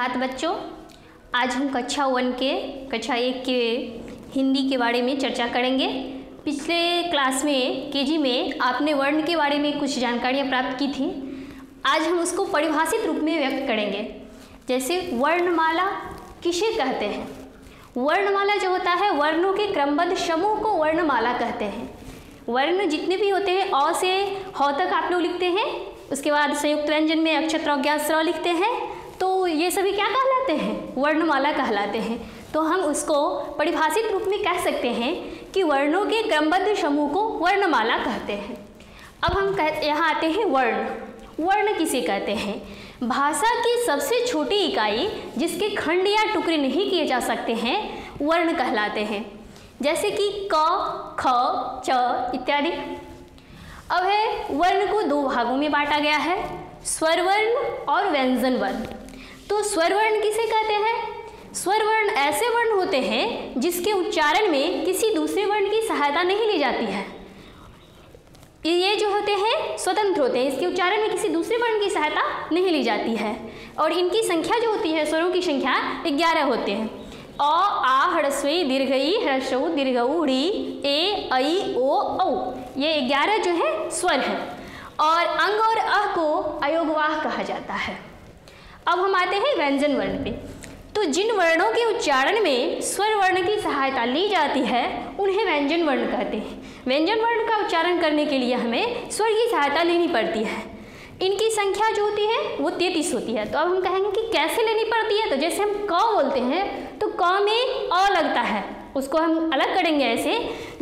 सुप्रभात बच्चों। आज हम कक्षा 1 के हिंदी के बारे में चर्चा करेंगे। पिछले क्लास में केजी में आपने वर्ण के बारे में कुछ जानकारियाँ प्राप्त की थी। आज हम उसको परिभाषित रूप में व्यक्त करेंगे। जैसे वर्णमाला किसे कहते हैं? वर्णमाला जो होता है वर्णों के क्रमबद्ध समूह को वर्णमाला कहते हैं। वर्ण जितने भी होते हैं अ से ह तक आप लोग लिखते हैं, उसके बाद संयुक्त व्यंजन में अक्षर लिखते हैं, तो ये सभी क्या कहलाते हैं? वर्णमाला कहलाते हैं। तो हम उसको परिभाषित रूप में कह सकते हैं कि वर्णों के क्रमबद्ध समूह को वर्णमाला कहते हैं। अब हम यहाँ आते हैं वर्ण। वर्ण किसे कहते हैं? भाषा की सबसे छोटी इकाई जिसके खंड या टुकड़े नहीं किए जा सकते हैं वर्ण कहलाते हैं। जैसे कि क, ख, च इत्यादि। अब है वर्ण को दो भागों में बांटा गया है, स्वर वर्ण और व्यंजन वर्ण। तो स्वर वर्ण किसे कहते हैं? स्वर वर्ण ऐसे वर्ण होते हैं जिसके उच्चारण में किसी दूसरे वर्ण की सहायता नहीं ली जाती है। ये जो होते हैं स्वतंत्र होते हैं, इसके उच्चारण में किसी दूसरे वर्ण की सहायता नहीं ली जाती है। और इनकी संख्या जो होती है, स्वरों की संख्या 11 होते हैं। अ, आ, ह्रस्व दीर्घ ई, ह्रस्व दीर्घ ऊ, री, ए, ऐ, ओ, औ, ये 11 जो है स्वर हैं। और अंग और अ को अयोगवाह कहा जाता है। अब हम आते हैं व्यंजन वर्ण पे। तो जिन वर्णों के उच्चारण में स्वर वर्ण की सहायता ली जाती है उन्हें व्यंजन वर्ण कहते हैं। व्यंजन वर्ण का उच्चारण करने के लिए हमें स्वर की सहायता लेनी पड़ती है। इनकी संख्या जो होती है वो 33 होती है। तो अब हम कहेंगे कि कैसे लेनी पड़ती है। तो जैसे हम क बोलते हैं तो क में अ लगता है, उसको हम अलग करेंगे ऐसे।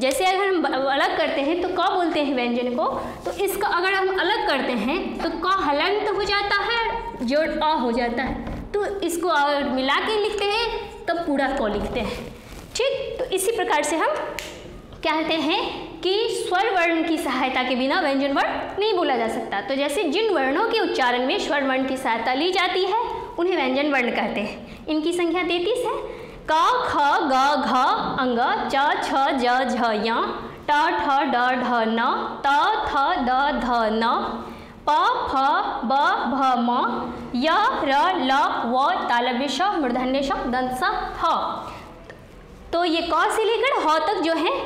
जैसे अगर हम अलग करते हैं तो क बोलते हैं व्यंजन को, तो इसका अगर हम अलग करते हैं तो क हलंत हो जाता है, जोड़ अ हो जाता है। तो इसको और मिला के लिखते हैं तब पूरा क लिखते हैं। ठीक, तो इसी प्रकार से हम कहते हैं कि स्वर वर्ण की सहायता के बिना व्यंजन वर्ण नहीं बोला जा सकता। तो जैसे जिन वर्णों के उच्चारण में स्वर वर्ण की सहायता ली जाती है उन्हें व्यंजन वर्ण कहते हैं। इनकी संख्या 33 है। क, ख, ग, घ, अंग, च, छ, ज, झ, य, ट, ठ, ड, ढ, न, त, थ, द, ध, न, प, फ, ब, भ, म, य, र, ल, व, तालव्य श, मूर्धन्य श, दंत स, ह। तो ये क से लेकर ह तक जो है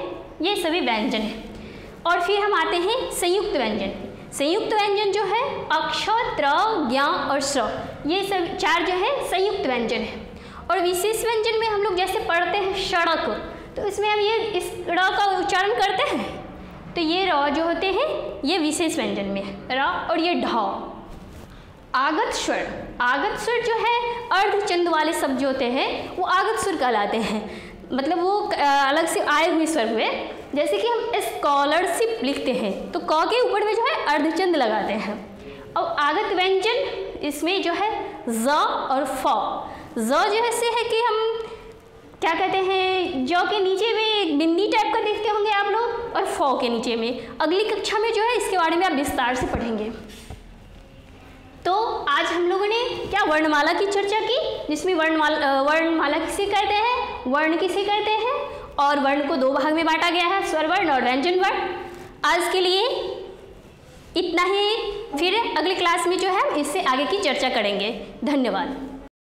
ये सभी व्यंजन हैं। और फिर हम आते हैं संयुक्त व्यंजन। संयुक्त व्यंजन जो है अक्ष, त्र, ज्ञ और स्र, ये सब 4 जो है संयुक्त व्यंजन है। और विशेष व्यंजन में हम लोग जैसे पढ़ते हैं सड़क, तो इसमें हम ये इस र का उच्चारण करते हैं, तो ये र जो होते हैं ये विशेष व्यंजन में है, र और ये ढ। आगत स्वर, आगत स्वर जो है अर्धचंद वाले शब्द जो होते हैं वो आगत स्वर कहलाते हैं। मतलब वो अलग से आए हुए स्वर हुए। जैसे कि हम स्कॉलरशिप लिखते हैं तो क के ऊपर में जो है अर्धचंद लगाते हैं। और आगत व्यंजन इसमें जो है ज और फ। ज जो ऐसे है कि हम क्या कहते हैं, ज के नीचे में एक बिंदी टाइप का देखते होंगे आप लोग, और फ के नीचे में। अगली कक्षा में जो है इसके बारे में आप विस्तार से पढ़ेंगे। तो आज हम लोगों ने क्या वर्णमाला की चर्चा की, जिसमें वर्णमाला किसे कहते हैं, वर्ण किसे कहते हैं, और वर्ण को 2 भाग में बांटा गया है, स्वर वर्ण और व्यंजन वर्ण। आज के लिए इतना ही। फिर अगली क्लास में जो है इससे आगे की चर्चा करेंगे। धन्यवाद।